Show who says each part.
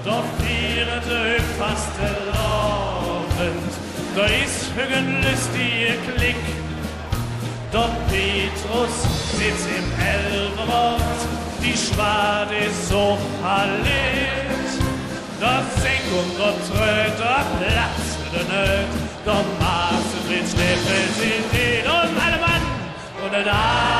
Speaker 1: doch vierte fast erlaubend, da ist hügen lustige Klick. Doch Petrus sitzt im Elberwort, die Schwade ist so hallet. Da Senkung, da Tröd, da Platz für den Nöt, da Maße mit Schnippel sind und alle Mann und da